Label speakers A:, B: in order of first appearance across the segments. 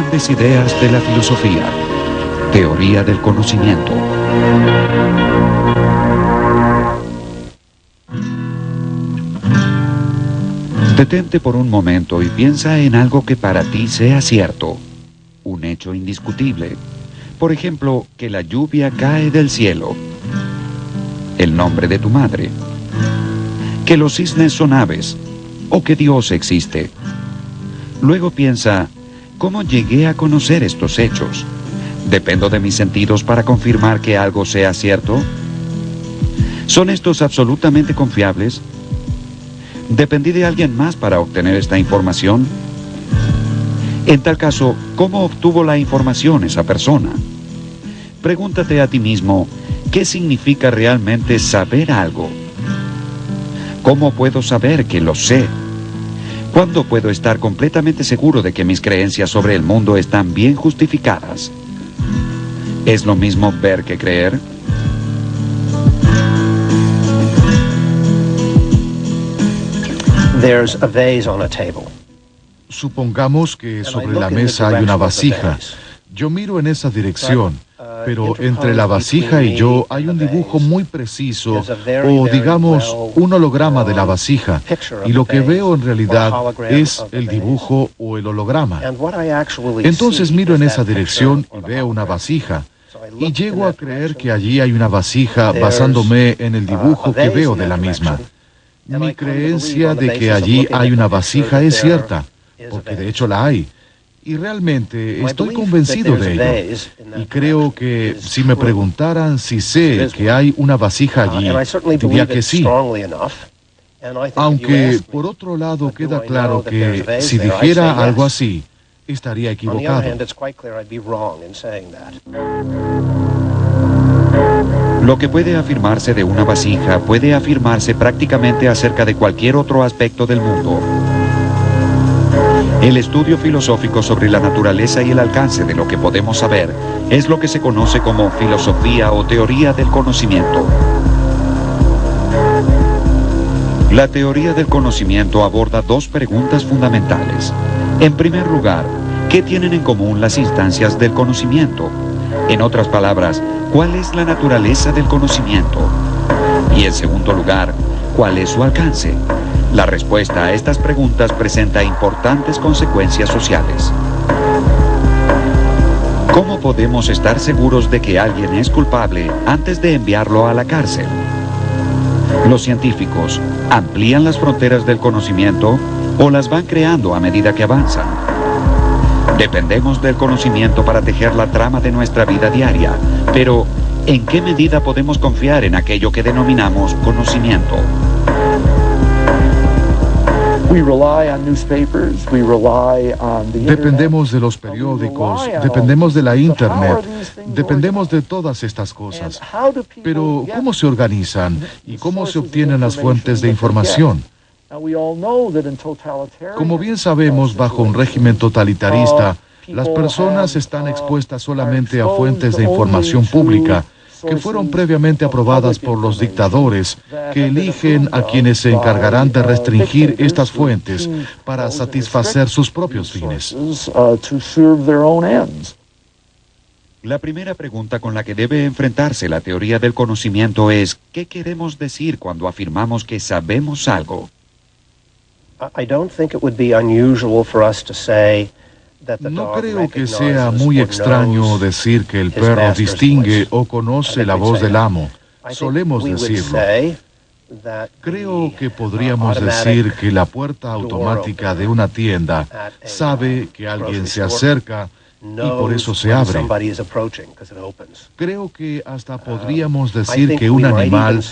A: grandes ideas de la filosofía. Teoría del conocimiento. Detente por un momento y piensa en algo que para ti sea cierto. Un hecho indiscutible. Por ejemplo, que la lluvia cae del cielo. El nombre de tu madre. Que los cisnes son aves. O que Dios existe. Luego piensa, ¿cómo llegué a conocer estos hechos? ¿Dependo de mis sentidos para confirmar que algo sea cierto? ¿Son estos absolutamente confiables? ¿Dependí de alguien más para obtener esta información? En tal caso, ¿cómo obtuvo la información esa persona? Pregúntate a ti mismo, ¿qué significa realmente saber algo? ¿Cómo puedo saber que lo sé? ¿Cuándo puedo estar completamente seguro de que mis creencias sobre el mundo están bien justificadas? ¿Es lo mismo ver que creer?
B: There's a vase on a table.
C: Supongamos que sobre la mesa hay una vasija. Yo miro en esa dirección, pero entre la vasija y yo hay un dibujo muy preciso, o digamos, un holograma de la vasija, y lo que veo en realidad es el dibujo o el holograma. Entonces miro en esa dirección y veo una vasija, y llego a creer que allí hay una vasija basándome en el dibujo que veo de la misma. Mi creencia de que allí hay una vasija es cierta, porque de hecho la hay. Y realmente estoy convencido de ello. Y creo que si me preguntaran si sé que hay una vasija allí, diría que sí. Aunque, por otro lado, queda claro que si dijera algo así, estaría equivocado.
A: Lo que puede afirmarse de una vasija puede afirmarse prácticamente acerca de cualquier otro aspecto del mundo. El estudio filosófico sobre la naturaleza y el alcance de lo que podemos saber es lo que se conoce como filosofía o teoría del conocimiento. La teoría del conocimiento aborda dos preguntas fundamentales. En primer lugar, ¿qué tienen en común las instancias del conocimiento? En otras palabras, ¿cuál es la naturaleza del conocimiento? Y en segundo lugar, ¿cuál es su alcance? La respuesta a estas preguntas presenta importantes consecuencias sociales. ¿Cómo podemos estar seguros de que alguien es culpable antes de enviarlo a la cárcel? ¿Los científicos amplían las fronteras del conocimiento o las van creando a medida que avanzan? Dependemos del conocimiento para tejer la trama de nuestra vida diaria, pero ¿en qué medida podemos confiar en aquello que denominamos conocimiento?
C: Dependemos de los periódicos, dependemos de la Internet, dependemos de todas estas cosas. Pero, ¿cómo se organizan y cómo se obtienen las fuentes de información? Como bien sabemos, bajo un régimen totalitarista, las personas están expuestas solamente a fuentes de información pública que fueron previamente aprobadas por los dictadores, que eligen a quienes se encargarán de restringir estas fuentes para satisfacer sus propios fines.
A: La primera pregunta con la que debe enfrentarse la teoría del conocimiento es, ¿qué queremos decir cuando afirmamos que sabemos algo?
C: No creo que sea muy extraño decir que el perro distingue o conoce la voz del amo. Solemos decirlo. Creo que podríamos decir que la puerta automática de una tienda sabe que alguien se acerca y por eso se abre. Creo que hasta podríamos decir que un animal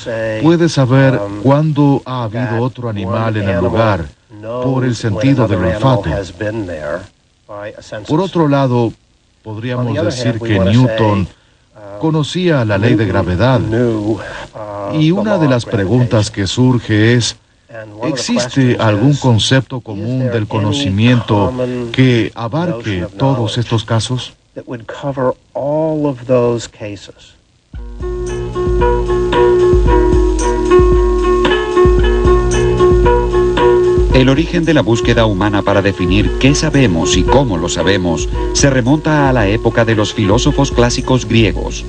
C: puede saber cuándo ha habido otro animal en el lugar por el sentido del olfato. Por otro lado, podríamos decir que Newton conocía la ley de gravedad. Y una de las preguntas que surge es, ¿existe algún concepto común del conocimiento que abarque todos estos casos?
A: El origen de la búsqueda humana para definir qué sabemos y cómo lo sabemos se remonta a la época de los filósofos clásicos griegos.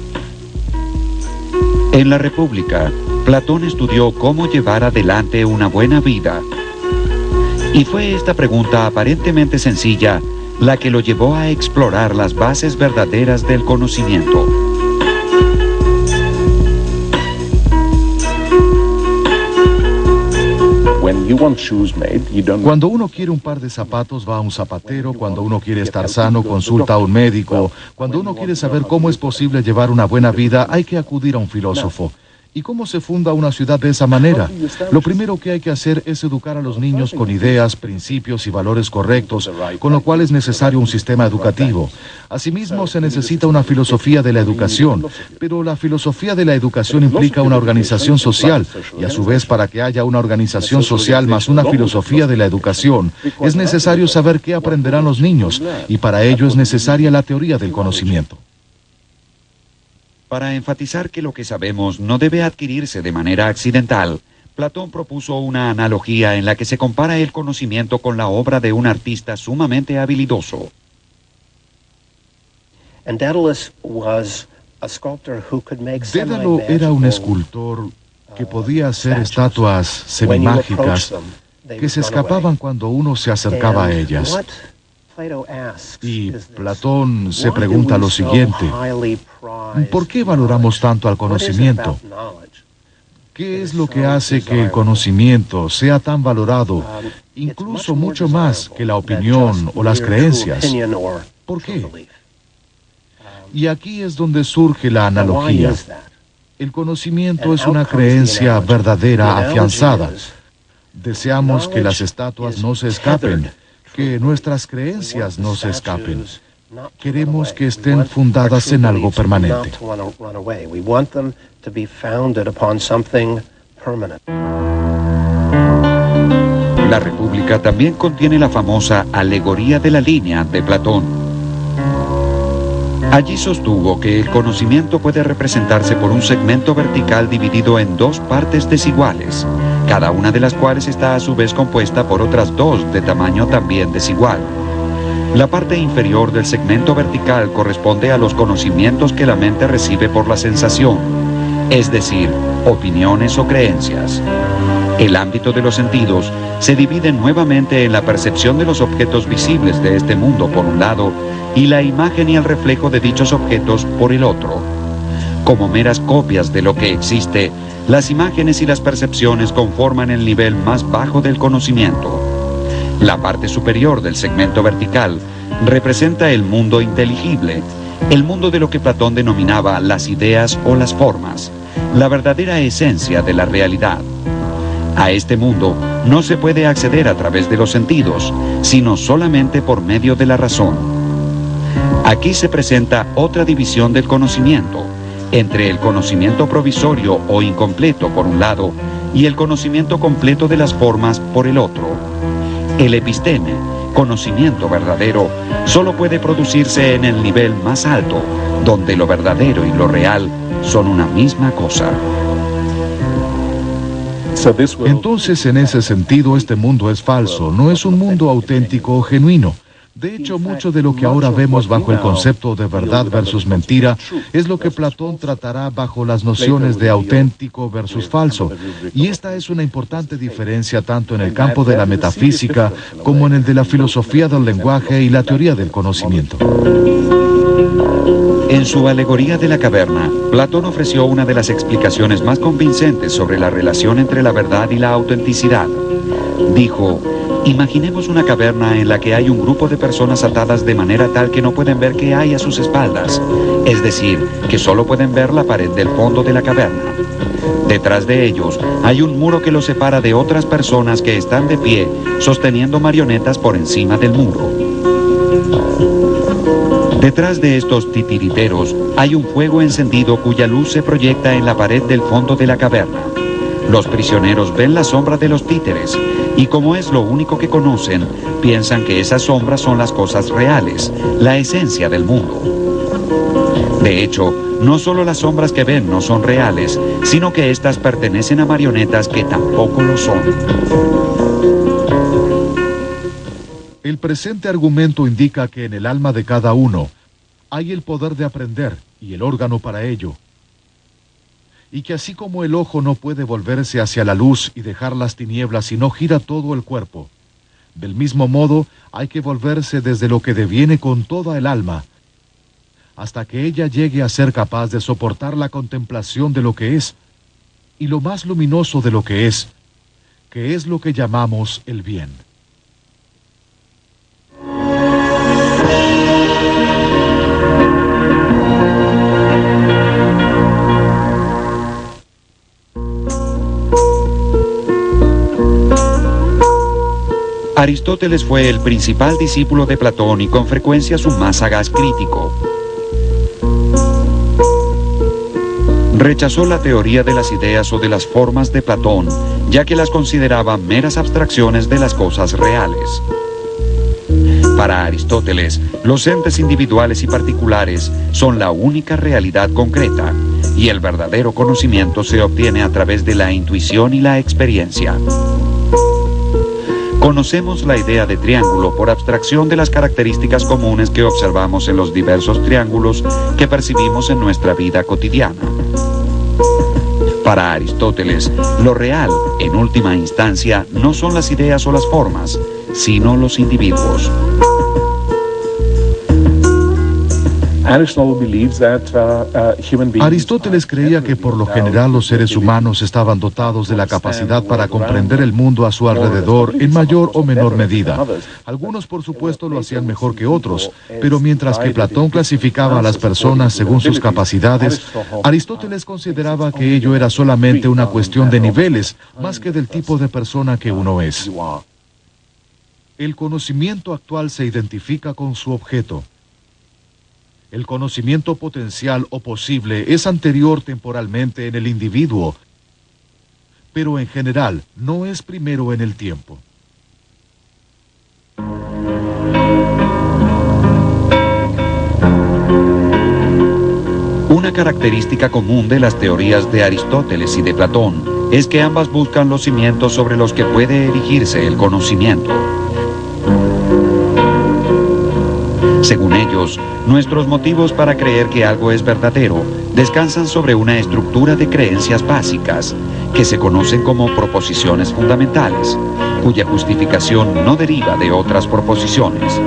A: En la República, Platón estudió cómo llevar adelante una buena vida. Y fue esta pregunta aparentemente sencilla la que lo llevó a explorar las bases verdaderas del conocimiento.
C: Cuando uno quiere un par de zapatos, va a un zapatero. Cuando uno quiere estar sano, consulta a un médico. Cuando uno quiere saber cómo es posible llevar una buena vida, hay que acudir a un filósofo. ¿Y cómo se funda una ciudad de esa manera? Lo primero que hay que hacer es educar a los niños con ideas, principios y valores correctos, con lo cual es necesario un sistema educativo. Asimismo, se necesita una filosofía de la educación, pero la filosofía de la educación implica una organización social, y a su vez, para que haya una organización social más una filosofía de la educación, es necesario saber qué aprenderán los niños, y para ello es necesaria la teoría del conocimiento.
A: Para enfatizar que lo que sabemos no debe adquirirse de manera accidental, Platón propuso una analogía en la que se compara el conocimiento con la obra de un artista sumamente habilidoso.
C: Dédalo era un escultor que podía hacer estatuas semimágicas que se escapaban cuando uno se acercaba a ellas. Y Platón se pregunta lo siguiente: ¿por qué valoramos tanto al conocimiento? ¿Qué es lo que hace que el conocimiento sea tan valorado, incluso mucho más que la opinión o las creencias? ¿Por qué? Y aquí es donde surge la analogía. El conocimiento es una creencia verdadera, afianzada. Deseamos que las estatuas no se escapen, que nuestras creencias no se escapen. Queremos que estén fundadas en algo permanente.
A: La República también contiene la famosa Alegoría de la Línea de Platón. Allí sostuvo que el conocimiento puede representarse por un segmento vertical dividido en dos partes desiguales, cada una de las cuales está a su vez compuesta por otras dos de tamaño también desigual. La parte inferior del segmento vertical corresponde a los conocimientos que la mente recibe por la sensación, es decir, opiniones o creencias. El ámbito de los sentidos se divide nuevamente en la percepción de los objetos visibles de este mundo por un lado y la imagen y el reflejo de dichos objetos por el otro. Como meras copias de lo que existe, las imágenes y las percepciones conforman el nivel más bajo del conocimiento. La parte superior del segmento vertical representa el mundo inteligible, el mundo de lo que Platón denominaba las ideas o las formas, la verdadera esencia de la realidad. A este mundo no se puede acceder a través de los sentidos, sino solamente por medio de la razón. Aquí se presenta otra división del conocimiento, entre el conocimiento provisorio o incompleto por un lado y el conocimiento completo de las formas por el otro. El episteme, conocimiento verdadero, solo puede producirse en el nivel más alto, donde lo verdadero y lo real son una misma cosa.
C: Entonces, en ese sentido, este mundo es falso, no es un mundo auténtico o genuino. De hecho, mucho de lo que ahora vemos bajo el concepto de verdad versus mentira es lo que Platón tratará bajo las nociones de auténtico versus falso. Y esta es una importante diferencia tanto en el campo de la metafísica como en el de la filosofía del lenguaje y la teoría del conocimiento.
A: En su Alegoría de la Caverna, Platón ofreció una de las explicaciones más convincentes sobre la relación entre la verdad y la autenticidad. Dijo: imaginemos una caverna en la que hay un grupo de personas atadas de manera tal que no pueden ver qué hay a sus espaldas, es decir, que solo pueden ver la pared del fondo de la caverna. Detrás de ellos hay un muro que los separa de otras personas que están de pie, sosteniendo marionetas por encima del muro. Detrás de estos titiriteros hay un fuego encendido cuya luz se proyecta en la pared del fondo de la caverna. Los prisioneros ven la sombra de los títeres y como es lo único que conocen, piensan que esas sombras son las cosas reales, la esencia del mundo. De hecho, no solo las sombras que ven no son reales, sino que éstas pertenecen a marionetas que tampoco lo son.
C: El presente argumento indica que en el alma de cada uno hay el poder de aprender y el órgano para ello. Y que así como el ojo no puede volverse hacia la luz y dejar las tinieblas si no gira todo el cuerpo, del mismo modo hay que volverse desde lo que deviene con toda el alma, hasta que ella llegue a ser capaz de soportar la contemplación de lo que es, y lo más luminoso de lo que es lo que llamamos el bien.
A: Aristóteles fue el principal discípulo de Platón y con frecuencia su más sagaz crítico. Rechazó la teoría de las ideas o de las formas de Platón, ya que las consideraba meras abstracciones de las cosas reales. Para Aristóteles, los entes individuales y particulares son la única realidad concreta, y el verdadero conocimiento se obtiene a través de la intuición y la experiencia. Conocemos la idea de triángulo por abstracción de las características comunes que observamos en los diversos triángulos que percibimos en nuestra vida cotidiana. Para Aristóteles, lo real, en última instancia, no son las ideas o las formas, sino los individuos.
C: Aristóteles creía que por lo general los seres humanos estaban dotados de la capacidad para comprender el mundo a su alrededor en mayor o menor medida. Algunos, por supuesto, lo hacían mejor que otros, pero mientras que Platón clasificaba a las personas según sus capacidades, Aristóteles consideraba que ello era solamente una cuestión de niveles, más que del tipo de persona que uno es. El conocimiento actual se identifica con su objeto. El conocimiento potencial o posible es anterior temporalmente en el individuo, pero en general no es primero en el tiempo.
A: Una característica común de las teorías de Aristóteles y de Platón es que ambas buscan los cimientos sobre los que puede erigirse el conocimiento. Según ellos, nuestros motivos para creer que algo es verdadero descansan sobre una estructura de creencias básicas, que se conocen como proposiciones fundamentales, cuya justificación no deriva de otras proposiciones.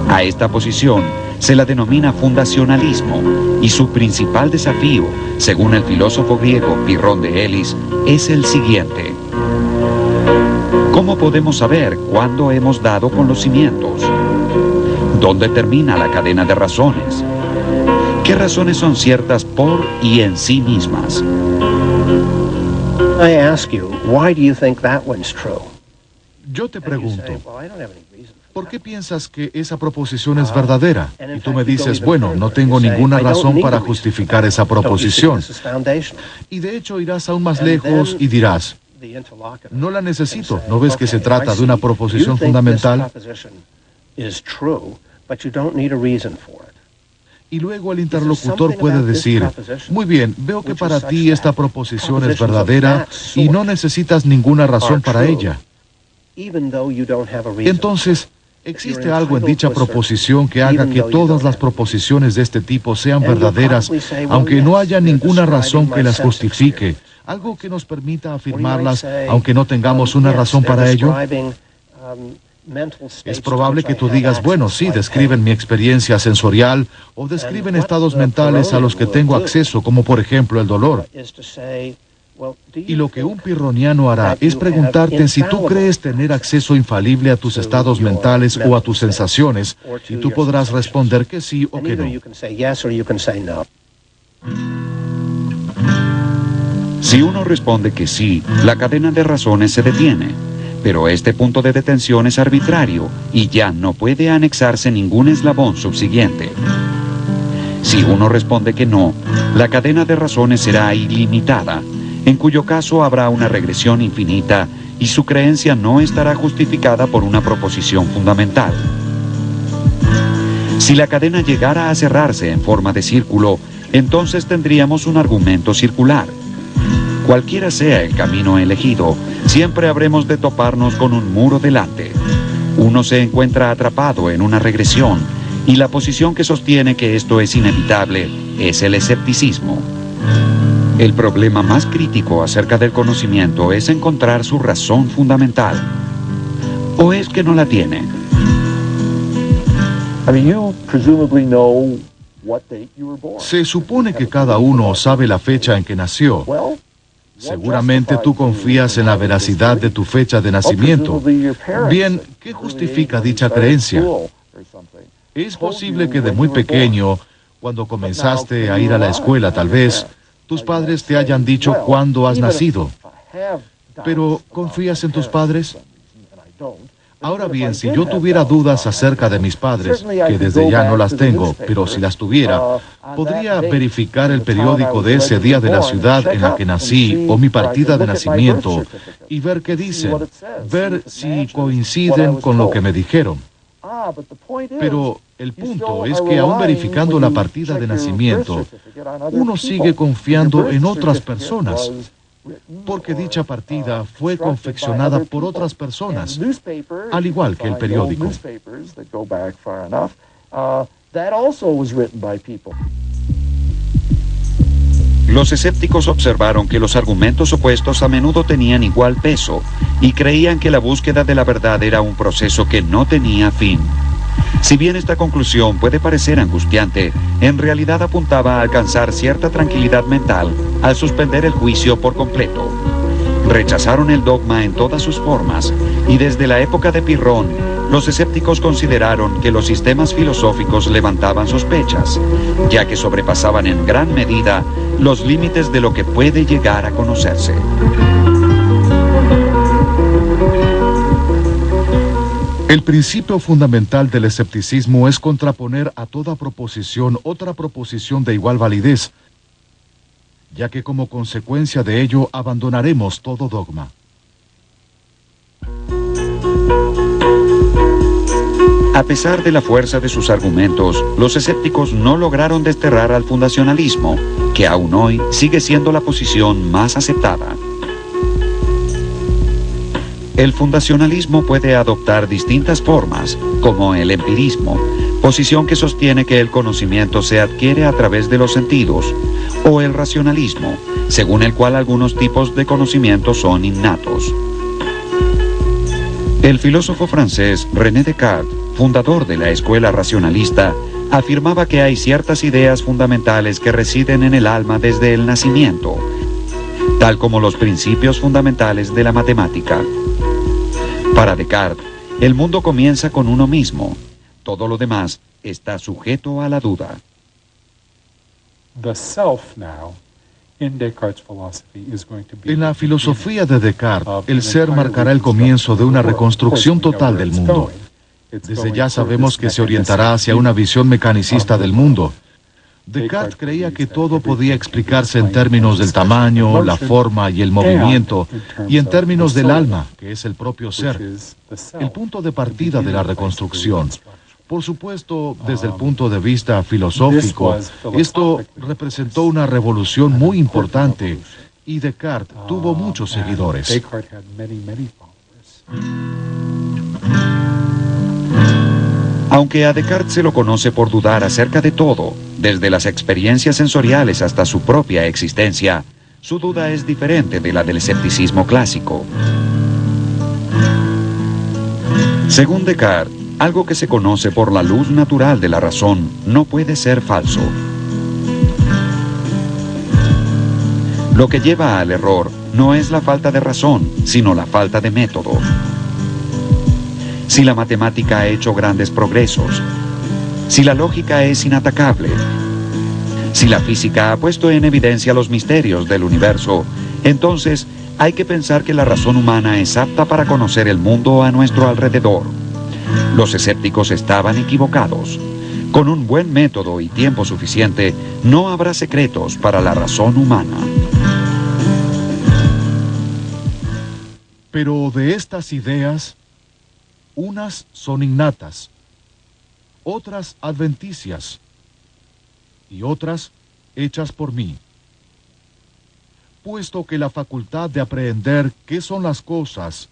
A: A esta posición se la denomina fundacionalismo, y su principal desafío, según el filósofo griego Pirrón de Elis, es el siguiente. ¿Cómo podemos saber cuándo hemos dado con los cimientos? ¿Dónde termina la cadena de razones? ¿Qué razones son ciertas por y en sí mismas?
C: Yo te pregunto, ¿por qué piensas que esa proposición es verdadera? Y tú me dices, bueno, no tengo ninguna razón para justificar esa proposición. Y de hecho irás aún más lejos y dirás, no la necesito, ¿no ves que se trata de una proposición fundamental? Y luego el interlocutor puede decir, muy bien, veo que para ti esta proposición es verdadera y no necesitas ninguna razón para ella. Entonces, ¿existe algo en dicha proposición que haga que todas las proposiciones de este tipo sean verdaderas, aunque no haya ninguna razón que las justifique? ¿Algo que nos permita afirmarlas, aunque no tengamos una razón para ello? Es probable que tú digas, bueno, sí, describen mi experiencia sensorial o describen estados mentales a los que tengo acceso, como por ejemplo el dolor. Y lo que un pirroniano hará es preguntarte si tú crees tener acceso infalible a tus estados mentales o a tus sensaciones, y tú podrás responder que sí o que no.
A: Si uno responde que sí, la cadena de razones se detiene. Pero este punto de detención es arbitrario y ya no puede anexarse ningún eslabón subsiguiente. Si uno responde que no, la cadena de razones será ilimitada, en cuyo caso habrá una regresión infinita y su creencia no estará justificada por una proposición fundamental. Si la cadena llegara a cerrarse en forma de círculo, entonces tendríamos un argumento circular. Cualquiera sea el camino elegido, siempre habremos de toparnos con un muro delante. Uno se encuentra atrapado en una regresión y la posición que sostiene que esto es inevitable es el escepticismo. El problema más crítico acerca del conocimiento es encontrar su razón fundamental. ¿O es que no la tiene?
C: Se supone que cada uno sabe la fecha en que nació. Seguramente tú confías en la veracidad de tu fecha de nacimiento. Bien, ¿qué justifica dicha creencia? Es posible que de muy pequeño, cuando comenzaste a ir a la escuela tal vez, tus padres te hayan dicho cuándo has nacido. Pero, ¿confías en tus padres? Ahora bien, si yo tuviera dudas acerca de mis padres, que desde ya no las tengo, pero si las tuviera, podría verificar el periódico de ese día de la ciudad en la que nací o mi partida de nacimiento y ver qué dicen, ver si coinciden con lo que me dijeron. Pero el punto es que aún verificando la partida de nacimiento, uno sigue confiando en otras personas, porque dicha partida fue confeccionada por otras personas, al igual que el periódico.
A: Los escépticos observaron que los argumentos opuestos a menudo tenían igual peso y creían que la búsqueda de la verdad era un proceso que no tenía fin. Si bien esta conclusión puede parecer angustiante, en realidad apuntaba a alcanzar cierta tranquilidad mental al suspender el juicio por completo. Rechazaron el dogma en todas sus formas, y desde la época de Pirrón, los escépticos consideraron que los sistemas filosóficos levantaban sospechas, ya que sobrepasaban en gran medida los límites de lo que puede llegar a conocerse.
C: El principio fundamental del escepticismo es contraponer a toda proposición otra proposición de igual validez, ya que como consecuencia de ello abandonaremos todo dogma.
A: A pesar de la fuerza de sus argumentos, los escépticos no lograron desterrar al fundacionalismo, que aún hoy sigue siendo la posición más aceptada. El fundacionalismo puede adoptar distintas formas, como el empirismo, posición que sostiene que el conocimiento se adquiere a través de los sentidos, o el racionalismo, según el cual algunos tipos de conocimiento son innatos. El filósofo francés René Descartes, fundador de la escuela racionalista, afirmaba que hay ciertas ideas fundamentales que residen en el alma desde el nacimiento, tal como los principios fundamentales de la matemática. Para Descartes, el mundo comienza con uno mismo. Todo lo demás está sujeto a la duda.
C: En la filosofía de Descartes, el ser marcará el comienzo de una reconstrucción total del mundo. Desde ya sabemos que se orientará hacia una visión mecanicista del mundo. Descartes creía que todo podía explicarse en términos del tamaño, la forma y el movimiento, y en términos del alma, que es el propio ser, el punto de partida de la reconstrucción. Por supuesto, desde el punto de vista filosófico, esto representó una revolución muy importante, y Descartes tuvo muchos seguidores.
A: Aunque a Descartes se lo conoce por dudar acerca de todo, desde las experiencias sensoriales hasta su propia existencia, su duda es diferente de la del escepticismo clásico. Según Descartes, algo que se conoce por la luz natural de la razón no puede ser falso. Lo que lleva al error no es la falta de razón, sino la falta de método. Si la matemática ha hecho grandes progresos, si la lógica es inatacable, si la física ha puesto en evidencia los misterios del universo, entonces hay que pensar que la razón humana es apta para conocer el mundo a nuestro alrededor. Los escépticos estaban equivocados. Con un buen método y tiempo suficiente, no habrá secretos para la razón humana.
C: Pero de estas ideas, unas son innatas, otras adventicias, y otras hechas por mí. Puesto que la facultad de aprehender qué son las cosas,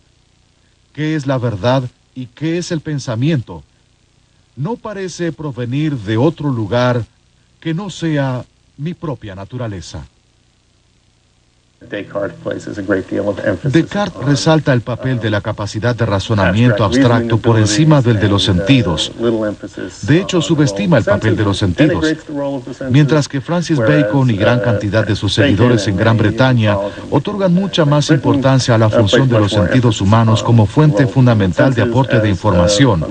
C: qué es la verdad, ¿Y qué es el pensamiento? No parece provenir de otro lugar que no sea mi propia naturaleza. Descartes resalta el papel de la capacidad de razonamiento abstracto por encima del de los sentidos. De hecho, subestima el papel de los sentidos, mientras que Francis Bacon y gran cantidad de sus seguidores en Gran Bretaña otorgan mucha más importancia a la función de los sentidos humanos como fuente fundamental de aporte de información,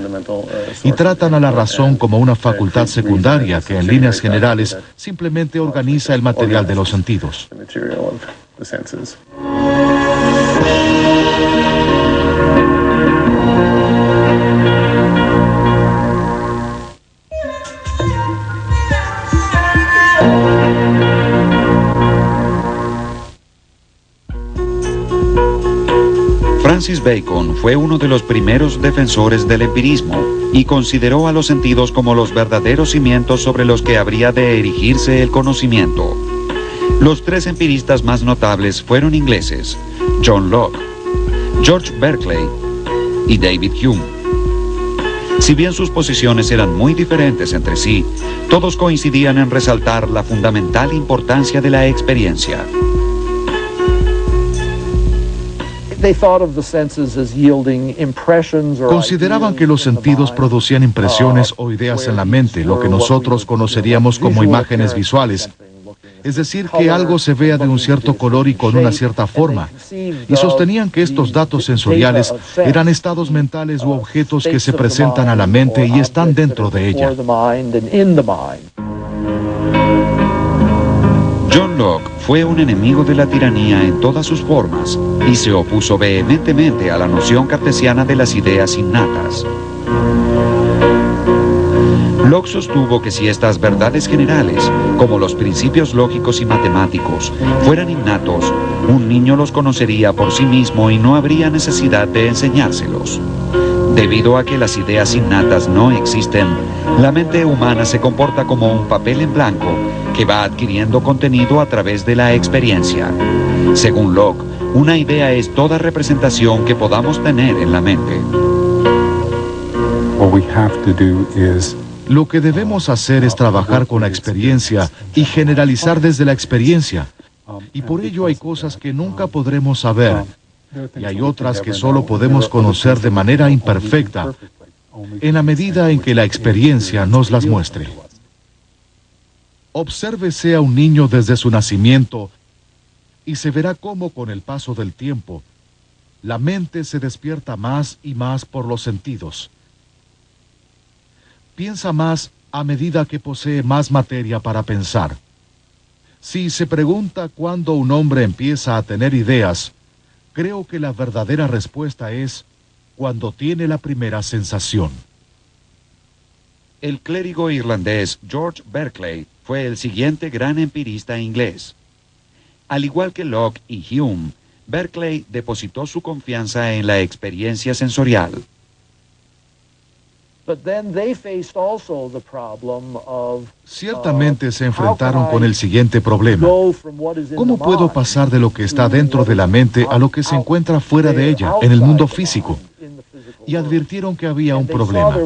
C: y tratan a la razón como una facultad secundaria que en líneas generales simplemente organiza el material de los sentidos.
A: Francis Bacon fue uno de los primeros defensores del empirismo y consideró a los sentidos como los verdaderos cimientos sobre los que habría de erigirse el conocimiento. Los tres empiristas más notables fueron ingleses: John Locke, George Berkeley y David Hume. Si bien sus posiciones eran muy diferentes entre sí, todos coincidían en resaltar la fundamental importancia de la experiencia.
C: Consideraban que los sentidos producían impresiones o ideas en la mente, lo que nosotros conoceríamos como imágenes visuales. Es decir, que algo se vea de un cierto color y con una cierta forma. Y sostenían que estos datos sensoriales eran estados mentales u objetos que se presentan a la mente y están dentro de ella.
A: John Locke fue un enemigo de la tiranía en todas sus formas y se opuso vehementemente a la noción cartesiana de las ideas innatas. Locke sostuvo que si estas verdades generales, como los principios lógicos y matemáticos, fueran innatos, un niño los conocería por sí mismo y no habría necesidad de enseñárselos. Debido a que las ideas innatas no existen, la mente humana se comporta como un papel en blanco que va adquiriendo contenido a través de la experiencia. Según Locke, una idea es toda representación que podamos tener en la mente.
C: Lo que debemos hacer es trabajar con la experiencia y generalizar desde la experiencia. Y por ello hay cosas que nunca podremos saber, y hay otras que solo podemos conocer de manera imperfecta, en la medida en que la experiencia nos las muestre. Obsérvese a un niño desde su nacimiento y se verá cómo con el paso del tiempo, la mente se despierta más y más por los sentidos. Piensa más a medida que posee más materia para pensar. Si se pregunta cuándo un hombre empieza a tener ideas, creo que la verdadera respuesta es cuando tiene la primera sensación.
A: El clérigo irlandés George Berkeley fue el siguiente gran empirista inglés. Al igual que Locke y Hume, Berkeley depositó su confianza en la experiencia sensorial.
C: Ciertamente se enfrentaron con el siguiente problema. ¿Cómo puedo pasar de lo que está dentro de la mente a lo que se encuentra fuera de ella, en el mundo físico? Y advirtieron que había un problema.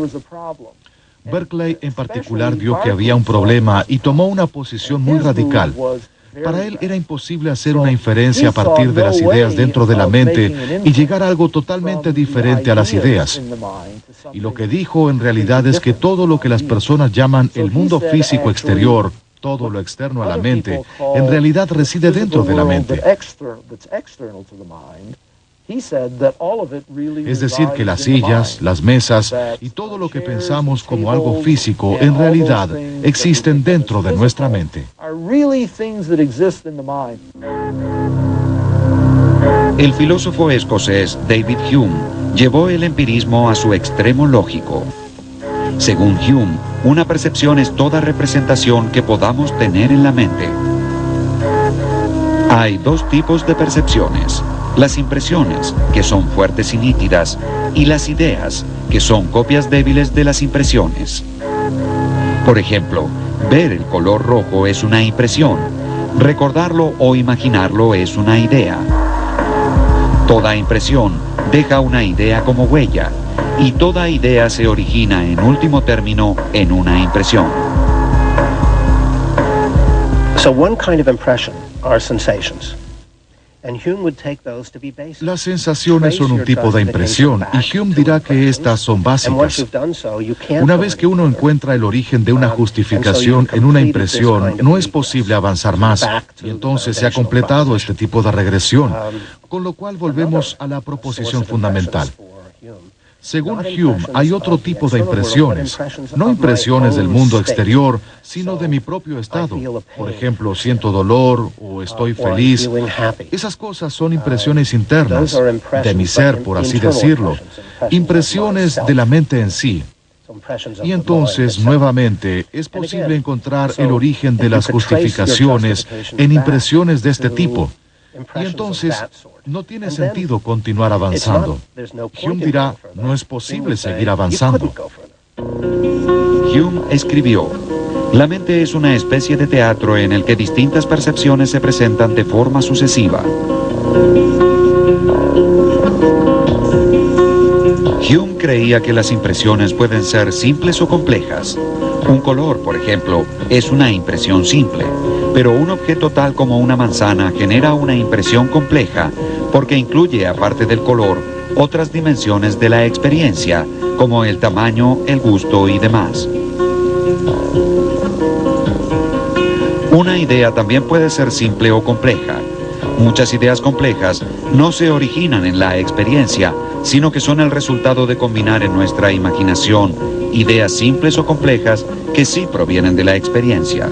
C: Berkeley en particular vio que había un problema y tomó una posición muy radical. Para él era imposible hacer una inferencia a partir de las ideas dentro de la mente y llegar a algo totalmente diferente a las ideas. Y lo que dijo en realidad es que todo lo que las personas llaman el mundo físico exterior, todo lo externo a la mente, en realidad reside dentro de la mente. Es decir, que las sillas, las mesas y todo lo que pensamos como algo físico, en realidad existen dentro de nuestra mente.
A: El filósofo escocés David Hume llevó el empirismo a su extremo lógico. Según Hume, una percepción es toda representación que podamos tener en la mente. Hay dos tipos de percepciones: las impresiones, que son fuertes y nítidas, y las ideas, que son copias débiles de las impresiones. Por ejemplo, ver el color rojo es una impresión, recordarlo o imaginarlo es una idea. Toda impresión deja una idea como huella, y toda idea se origina en último término en una impresión.
B: So one kind of impression are sensations. And Hume would take those to be basic.
C: Las sensaciones son un tipo de impresión y Hume dirá que estas son básicas. Una vez que uno encuentra el origen de una justificación en una impresión, no es posible avanzar más. Y entonces se ha completado este tipo de regresión, con lo cual volvemos a la proposición fundamental. Según Hume, hay otro tipo de impresiones, no impresiones del mundo exterior, sino de mi propio estado. Por ejemplo, siento dolor o estoy feliz. Esas cosas son impresiones internas, de mi ser, por así decirlo, impresiones de la mente en sí. Y entonces, nuevamente, es posible encontrar el origen de las justificaciones en impresiones de este tipo. Y entonces, no tiene sentido continuar avanzando. Hume dirá, no es posible seguir avanzando.
A: Hume escribió, la mente es una especie de teatro en el que distintas percepciones se presentan de forma sucesiva. Hume creía que las impresiones pueden ser simples o complejas. Un color, por ejemplo, es una impresión simple, pero un objeto tal como una manzana genera una impresión compleja porque incluye, aparte del color, otras dimensiones de la experiencia, como el tamaño, el gusto y demás. Una idea también puede ser simple o compleja. Muchas ideas complejas no se originan en la experiencia, sino que son el resultado de combinar en nuestra imaginación ideas simples o complejas que sí provienen de la experiencia.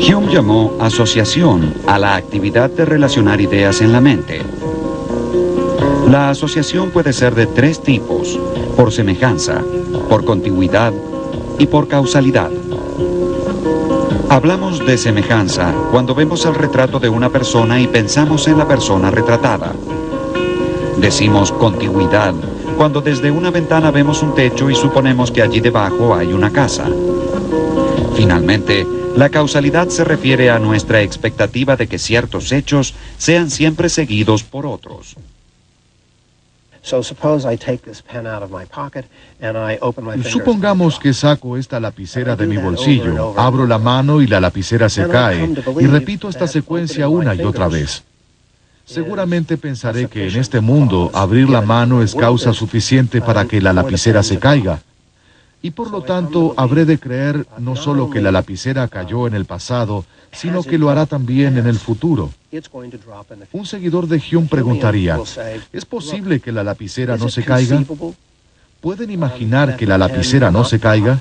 A: Hume llamó asociación a la actividad de relacionar ideas en la mente. La asociación puede ser de tres tipos: por semejanza, por contigüidad y por causalidad. Hablamos de semejanza cuando vemos el retrato de una persona y pensamos en la persona retratada. Decimos contigüidad cuando desde una ventana vemos un techo y suponemos que allí debajo hay una casa. Finalmente, la causalidad se refiere a nuestra expectativa de que ciertos hechos sean siempre seguidos por otros.
C: Supongamos que saco esta lapicera de mi bolsillo, abro la mano y la lapicera se cae, y repito esta secuencia una y otra vez. Seguramente pensaré que en este mundo abrir la mano es causa suficiente para que la lapicera se caiga. Y por lo tanto, habré de creer no solo que la lapicera cayó en el pasado, sino que lo hará también en el futuro. Un seguidor de Hume preguntaría, ¿es posible que la lapicera no se caiga? ¿Pueden imaginar que la lapicera no se caiga?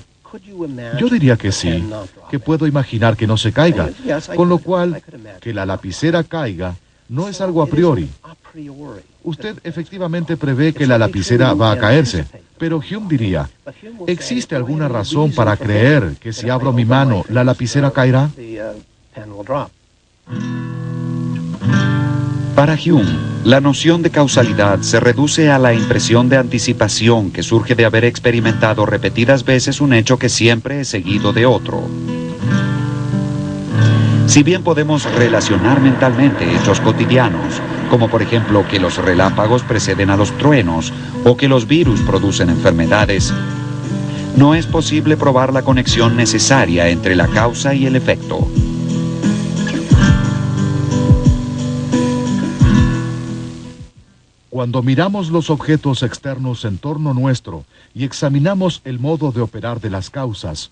C: Yo diría que sí, que puedo imaginar que no se caiga, con lo cual, que la lapicera caiga no es algo a priori. Usted efectivamente prevé que la lapicera va a caerse, pero Hume diría, ¿existe alguna razón para creer que si abro mi mano, la lapicera caerá?
A: Para Hume, la noción de causalidad se reduce a la impresión de anticipación que surge de haber experimentado repetidas veces un hecho que siempre es seguido de otro. Si bien podemos relacionar mentalmente hechos cotidianos, como por ejemplo que los relámpagos preceden a los truenos o que los virus producen enfermedades, no es posible probar la conexión necesaria entre la causa y el efecto.
C: Cuando miramos los objetos externos en torno nuestro y examinamos el modo de operar de las causas,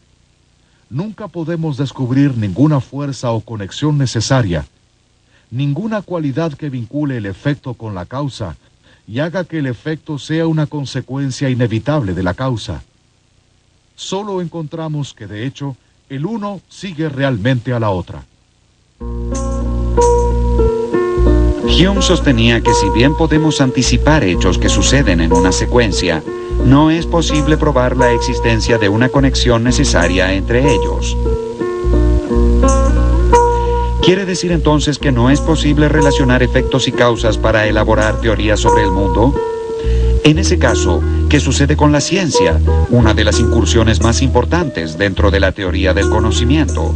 C: nunca podemos descubrir ninguna fuerza o conexión necesaria, ninguna cualidad que vincule el efecto con la causa y haga que el efecto sea una consecuencia inevitable de la causa. Solo encontramos que, de hecho, el uno sigue realmente a la otra.
A: Hume sostenía que si bien podemos anticipar hechos que suceden en una secuencia, no es posible probar la existencia de una conexión necesaria entre ellos. ¿Quiere decir entonces que no es posible relacionar efectos y causas para elaborar teorías sobre el mundo? En ese caso, ¿qué sucede con la ciencia, una de las incursiones más importantes dentro de la teoría del conocimiento?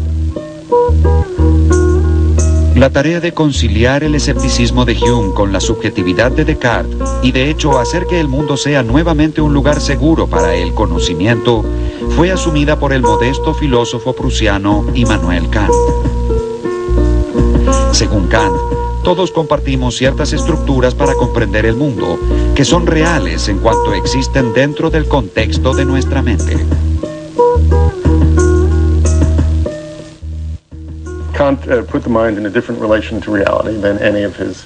A: La tarea de conciliar el escepticismo de Hume con la subjetividad de Descartes y de hecho hacer que el mundo sea nuevamente un lugar seguro para el conocimiento fue asumida por el modesto filósofo prusiano Immanuel Kant. Según Kant, todos compartimos ciertas estructuras para comprender el mundo, que son reales en cuanto existen dentro del contexto de nuestra mente.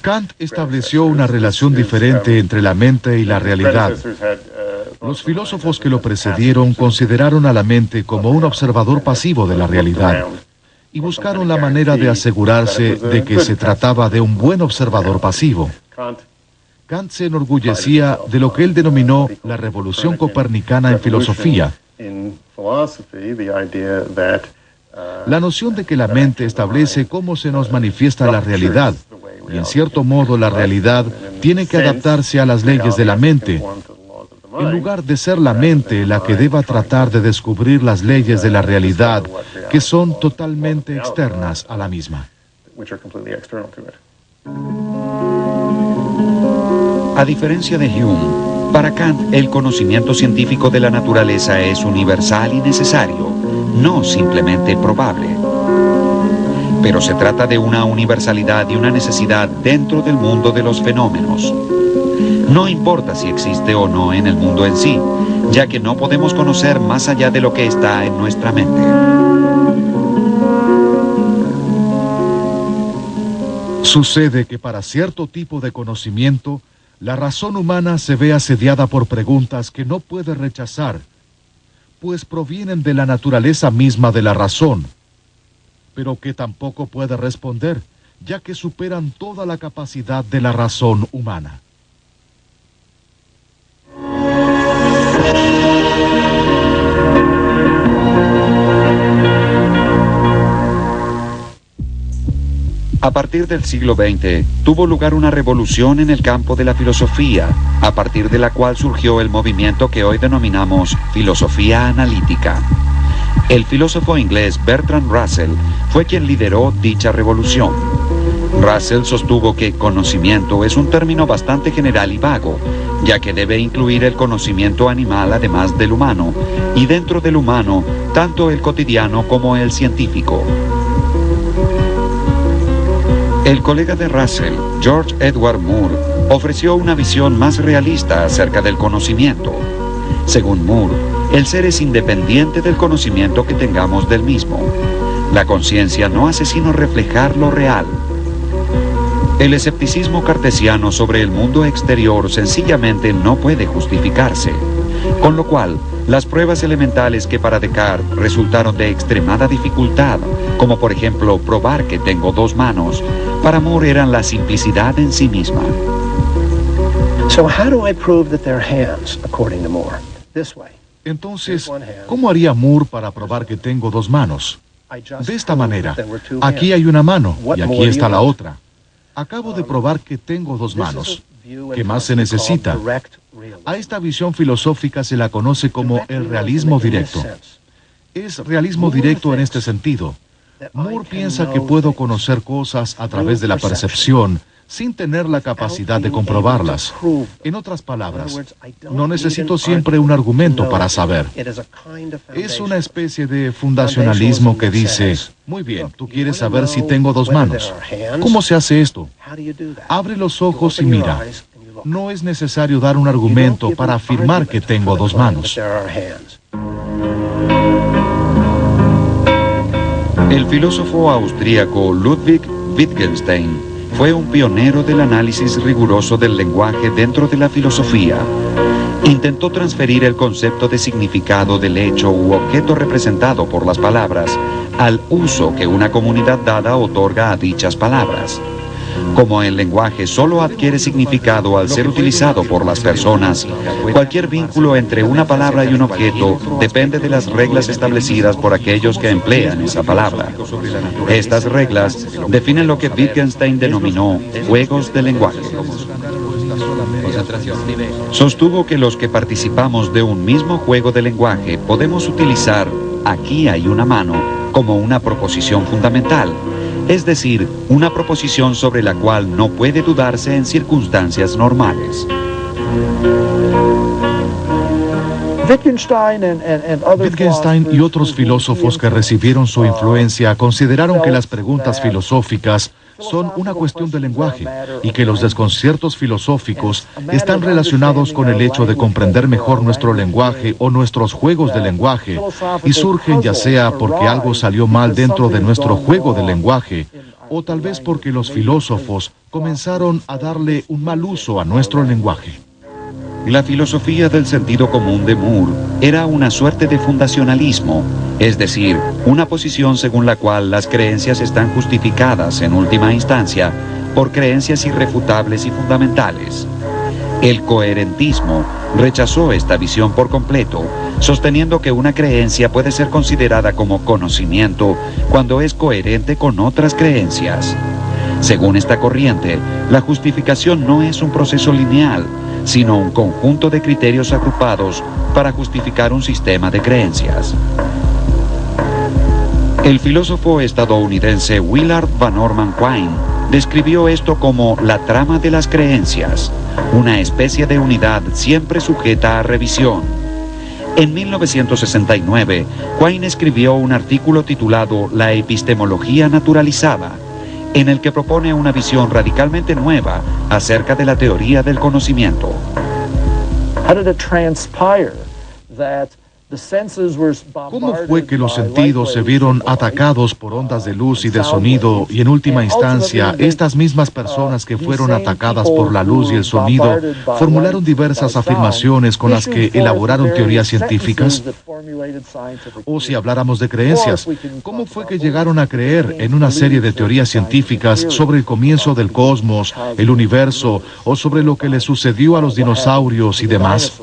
C: Kant estableció una relación diferente entre la mente y la realidad. Los filósofos que lo precedieron consideraron a la mente como un observador pasivo de la realidad y buscaron la manera de asegurarse de que se trataba de un buen observador pasivo. Kant se enorgullecía de lo que él denominó la revolución copernicana en filosofía. La noción de que la mente establece cómo se nos manifiesta la realidad, y en cierto modo la realidad tiene que adaptarse a las leyes de la mente, en lugar de ser la mente la que deba tratar de descubrir las leyes de la realidad, que son totalmente externas a la misma.
A: A diferencia de Hume, para Kant el conocimiento científico de la naturaleza es universal y necesario, no simplemente probable. Pero se trata de una universalidad y una necesidad dentro del mundo de los fenómenos. No importa si existe o no en el mundo en sí, ya que no podemos conocer más allá de lo que está en nuestra mente.
C: Sucede que para cierto tipo de conocimiento, la razón humana se ve asediada por preguntas que no puede rechazar, pues provienen de la naturaleza misma de la razón, pero que tampoco puede responder, ya que superan toda la capacidad de la razón humana.
A: A partir del siglo XX, tuvo lugar una revolución en el campo de la filosofía, a partir de la cual surgió el movimiento que hoy denominamos filosofía analítica. El filósofo inglés Bertrand Russell fue quien lideró dicha revolución. Russell sostuvo que conocimiento es un término bastante general y vago, ya que debe incluir el conocimiento animal además del humano, y dentro del humano, tanto el cotidiano como el científico. El colega de Russell, George Edward Moore, ofreció una visión más realista acerca del conocimiento. Según Moore, el ser es independiente del conocimiento que tengamos del mismo. La conciencia no hace sino reflejar lo real. El escepticismo cartesiano sobre el mundo exterior sencillamente no puede justificarse, con lo cual, las pruebas elementales que para Descartes resultaron de extremada dificultad, como por ejemplo probar que tengo dos manos, para Moore eran la simplicidad en sí misma.
C: Entonces, ¿cómo haría Moore para probar que tengo dos manos? De esta manera, aquí hay una mano y aquí está la otra. Acabo de probar que tengo dos manos. ¿Qué más se necesita? A esta visión filosófica se la conoce como el realismo directo. Es realismo directo en este sentido. Moore piensa que puedo conocer cosas a través de la percepción sin tener la capacidad de comprobarlas. En otras palabras, no necesito siempre un argumento para saber. Es una especie de fundacionalismo que dice, muy bien, tú quieres saber si tengo dos manos. ¿Cómo se hace esto? Abre los ojos y mira. No es necesario dar un argumento para afirmar que tengo dos manos.
A: El filósofo austríaco Ludwig Wittgenstein fue un pionero del análisis riguroso del lenguaje dentro de la filosofía. Intentó transferir el concepto de significado del hecho u objeto representado por las palabras al uso que una comunidad dada otorga a dichas palabras. Como el lenguaje solo adquiere significado al ser utilizado por las personas, cualquier vínculo entre una palabra y un objeto depende de las reglas establecidas por aquellos que emplean esa palabra. Estas reglas definen lo que Wittgenstein denominó juegos de lenguaje. Sostuvo que los que participamos de un mismo juego de lenguaje podemos utilizar "aquí hay una mano" como una proposición fundamental, es decir, una proposición sobre la cual no puede dudarse en circunstancias normales.
C: Wittgenstein y otros filósofos que recibieron su influencia consideraron que las preguntas filosóficas son una cuestión de lenguaje y que los desconciertos filosóficos están relacionados con el hecho de comprender mejor nuestro lenguaje o nuestros juegos de lenguaje, y surgen ya sea porque algo salió mal dentro de nuestro juego de lenguaje o tal vez porque los filósofos comenzaron a darle un mal uso a nuestro lenguaje.
A: La filosofía del sentido común de Moore era una suerte de fundacionalismo, es decir, una posición según la cual las creencias están justificadas en última instancia por creencias irrefutables y fundamentales. El coherentismo rechazó esta visión por completo, sosteniendo que una creencia puede ser considerada como conocimiento cuando es coherente con otras creencias. Según esta corriente, la justificación no es un proceso lineal, sino un conjunto de criterios agrupados para justificar un sistema de creencias. El filósofo estadounidense Willard Van Orman Quine describió esto como la trama de las creencias, una especie de unidad siempre sujeta a revisión. En 1969, Quine escribió un artículo titulado La epistemología naturalizada, en el que propone una visión radicalmente nueva acerca de la teoría del conocimiento.
C: ¿Cómo fue que los sentidos se vieron atacados por ondas de luz y de sonido y en última instancia estas mismas personas que fueron atacadas por la luz y el sonido formularon diversas afirmaciones con las que elaboraron teorías científicas? O si habláramos de creencias, ¿cómo fue que llegaron a creer en una serie de teorías científicas sobre el comienzo del cosmos, el universo o sobre lo que le sucedió a los dinosaurios y demás?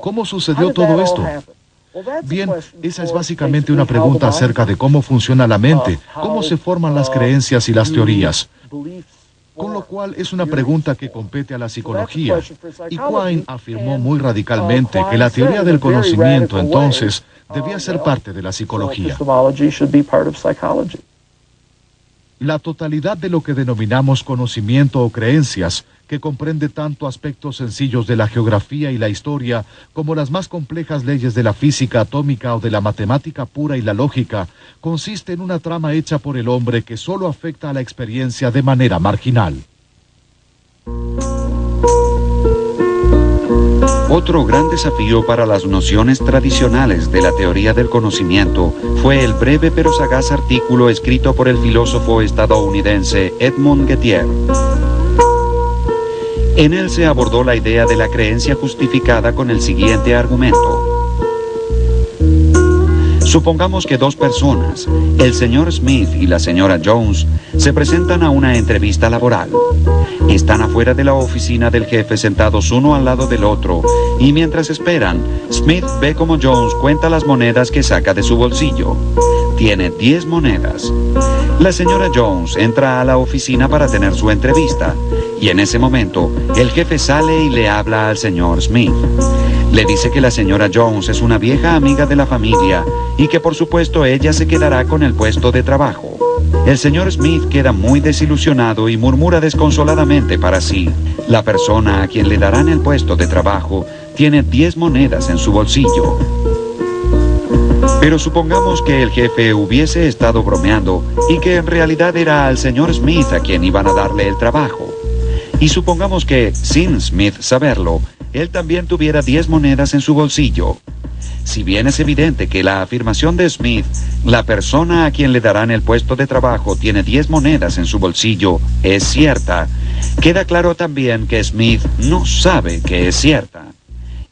C: ¿Cómo sucedió todo esto? Bien, esa es básicamente una pregunta acerca de cómo funciona la mente, cómo se forman las creencias y las teorías. Con lo cual es una pregunta que compete a la psicología. Y Quine afirmó muy radicalmente que la teoría del conocimiento entonces debía ser parte de la psicología. La totalidad de lo que denominamos conocimiento o creencias, que comprende tanto aspectos sencillos de la geografía y la historia como las más complejas leyes de la física atómica o de la matemática pura y la lógica, consiste en una trama hecha por el hombre que solo afecta a la experiencia de manera marginal.
A: Otro gran desafío para las nociones tradicionales de la teoría del conocimiento fue el breve pero sagaz artículo escrito por el filósofo estadounidense Edmund Gettier. En él se abordó la idea de la creencia justificada con el siguiente argumento. Supongamos que dos personas, el señor Smith y la señora Jones, se presentan a una entrevista laboral. Están afuera de la oficina del jefe sentados uno al lado del otro, y mientras esperan, Smith ve cómo Jones cuenta las monedas que saca de su bolsillo. Tiene 10 monedas. La señora Jones entra a la oficina para tener su entrevista, y en ese momento, el jefe sale y le habla al señor Smith. Le dice que la señora Jones es una vieja amiga de la familia y que por supuesto ella se quedará con el puesto de trabajo. El señor Smith queda muy desilusionado y murmura desconsoladamente para sí. La persona a quien le darán el puesto de trabajo tiene 10 monedas en su bolsillo. Pero supongamos que el jefe hubiese estado bromeando y que en realidad era al señor Smith a quien iban a darle el trabajo. Y supongamos que, sin Smith saberlo, él también tuviera 10 monedas en su bolsillo. Si bien es evidente que la afirmación de Smith, la persona a quien le darán el puesto de trabajo tiene 10 monedas en su bolsillo, es cierta, queda claro también que Smith no sabe que es cierta.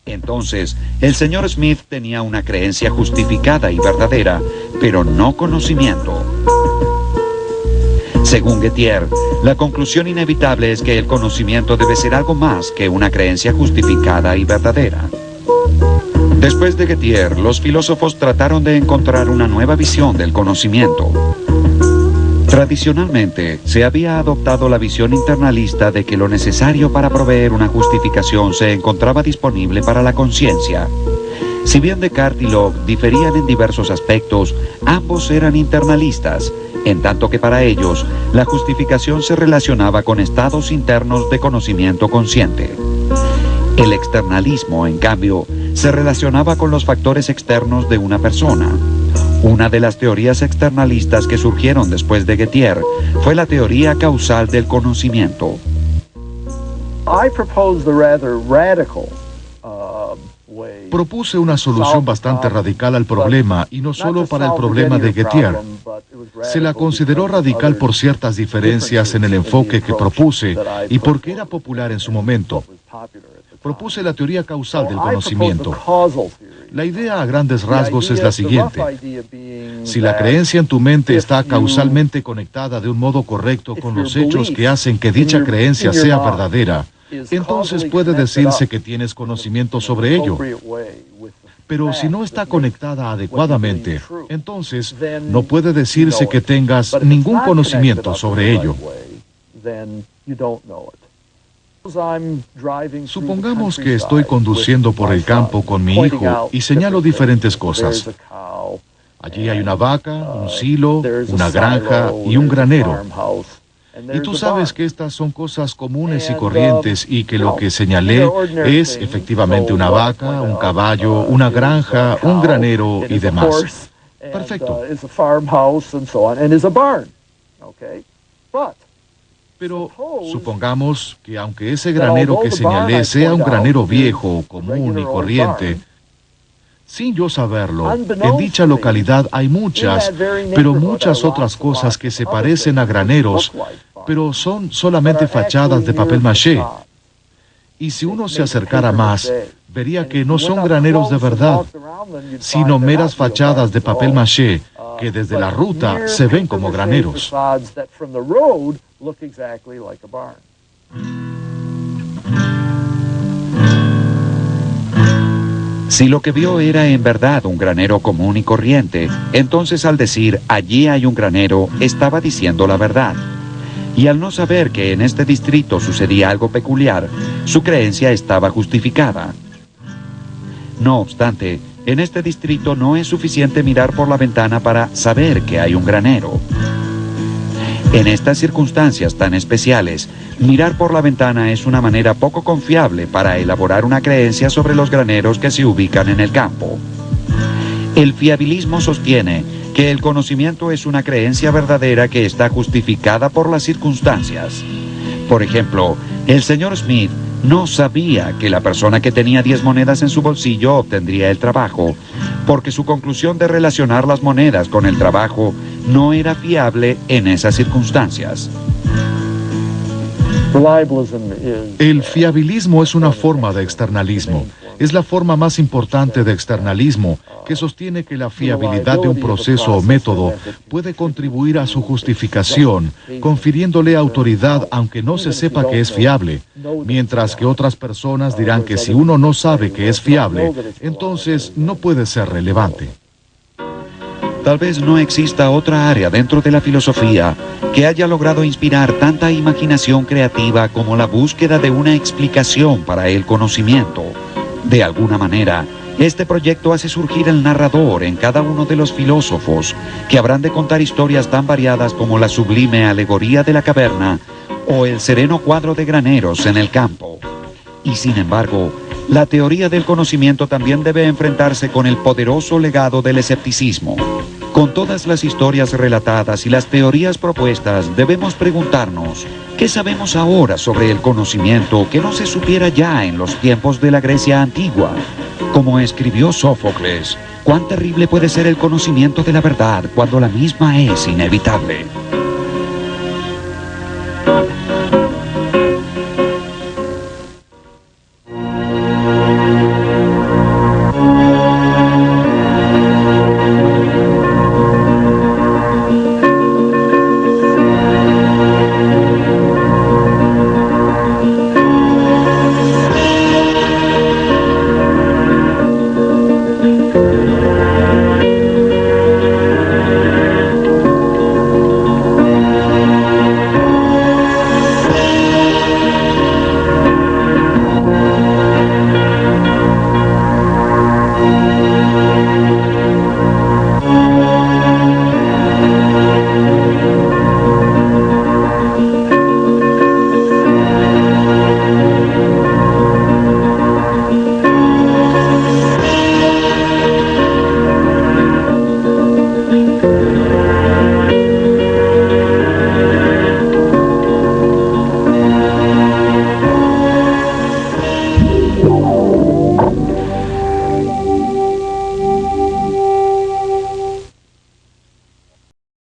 A: Entonces, el señor Smith tenía una creencia justificada y verdadera, pero no conocimiento. Según Gettier, la conclusión inevitable es que el conocimiento debe ser algo más que una creencia justificada y verdadera. Después de Gettier, los filósofos trataron de encontrar una nueva visión del conocimiento. Tradicionalmente, se había adoptado la visión internalista de que lo necesario para proveer una justificación se encontraba disponible para la conciencia. Si bien Descartes y Locke diferían en diversos aspectos, ambos eran internalistas, en tanto que para ellos la justificación se relacionaba con estados internos de conocimiento consciente. El externalismo, en cambio, se relacionaba con los factores externos de una persona. Una de las teorías externalistas que surgieron después de Gettier fue la teoría causal del conocimiento.
C: Propuse una solución bastante radical al problema, y no solo para el problema de Gettier. Se la consideró radical por ciertas diferencias en el enfoque que propuse y porque era popular en su momento. Propuse la teoría causal del conocimiento. La idea a grandes rasgos es la siguiente. Si la creencia en tu mente está causalmente conectada de un modo correcto con los hechos que hacen que dicha creencia sea verdadera, entonces puede decirse que tienes conocimiento sobre ello. Pero si no está conectada adecuadamente, entonces no puede decirse que tengas ningún conocimiento sobre ello. Supongamos que estoy conduciendo por el campo con mi hijo y señalo diferentes cosas. Allí hay una vaca, un silo, una granja y un granero. Y tú sabes que estas son cosas comunes y corrientes y que lo que señalé es efectivamente una vaca, un caballo, una granja, un granero y demás. Perfecto. Pero supongamos que aunque ese granero que señalé sea un granero viejo, común y corriente, sin yo saberlo, en dicha localidad hay muchas, pero muchas otras cosas que se parecen a graneros, pero son solamente fachadas de papel maché. Y si uno se acercara más, vería que no son graneros de verdad, sino meras fachadas de papel maché que desde la ruta se ven como graneros.
A: Si lo que vio era en verdad un granero común y corriente, entonces al decir allí hay un granero, estaba diciendo la verdad. Y al no saber que en este distrito sucedía algo peculiar, su creencia estaba justificada. No obstante, en este distrito no es suficiente mirar por la ventana para saber que hay un granero. En estas circunstancias tan especiales, mirar por la ventana es una manera poco confiable para elaborar una creencia sobre los graneros que se ubican en el campo. El fiabilismo sostiene que el conocimiento es una creencia verdadera que está justificada por las circunstancias. Por ejemplo, el señor Smith no sabía que la persona que tenía 10 monedas en su bolsillo obtendría el trabajo, porque su conclusión de relacionar las monedas con el trabajo no era fiable en esas circunstancias.
C: El fiabilismo es una forma de externalismo. Es la forma más importante de externalismo, que sostiene que la fiabilidad de un proceso o método puede contribuir a su justificación, confiriéndole autoridad aunque no se sepa que es fiable, mientras que otras personas dirán que si uno no sabe que es fiable, entonces no puede ser relevante.
A: Tal vez no exista otra área dentro de la filosofía que haya logrado inspirar tanta imaginación creativa como la búsqueda de una explicación para el conocimiento. De alguna manera, este proyecto hace surgir el narrador en cada uno de los filósofos, que habrán de contar historias tan variadas como la sublime alegoría de la caverna o el sereno cuadro de graneros en el campo. Y sin embargo, la teoría del conocimiento también debe enfrentarse con el poderoso legado del escepticismo. Con todas las historias relatadas y las teorías propuestas, debemos preguntarnos, ¿qué sabemos ahora sobre el conocimiento que no se supiera ya en los tiempos de la Grecia antigua? Como escribió Sófocles, ¿cuán terrible puede ser el conocimiento de la verdad cuando la misma es inevitable?